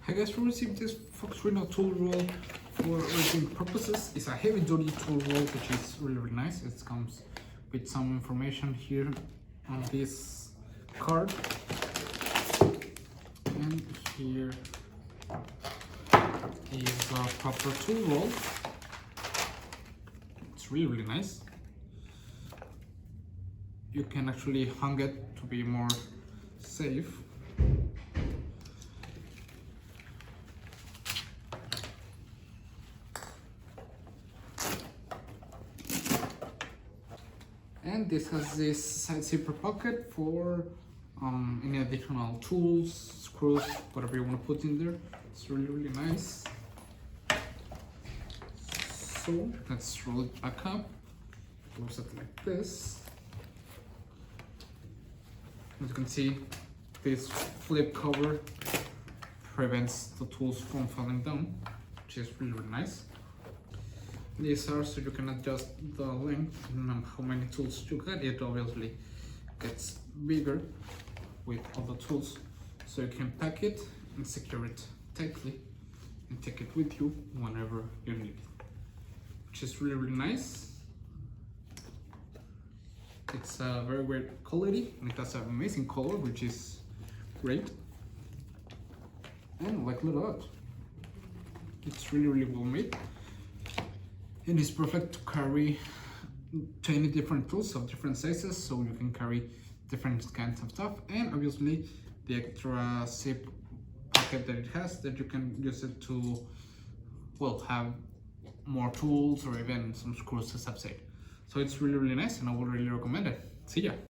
I guess we received this Foxrino tool roll for editing purposes. It's a heavy duty tool roll which is really nice. It comes with some information here on this card, and here is a proper tool roll. It's really nice. You can actually hang it to be more safe. And this has this side zipper pocket for any additional tools, screws, whatever you want to put in there. It's really nice. So let's roll it back up. Close it like this. As you can see, this flip cover prevents the tools from falling down, which is really nice. These are so you can adjust the length and how many tools you get. It obviously gets bigger with all the tools, so you can pack it and secure it tightly and take it with you whenever you need it, which is really nice. It's a very great quality and it has an amazing color, which is great. And like, look at that, it's really well made. And it's perfect to carry 20 different tools of different sizes, so you can carry different kinds of stuff. And obviously the extra zip pocket that it has, that you can use it to, well, have more tools or even some screws, as I've said. So it's really nice and I would really recommend it. See ya!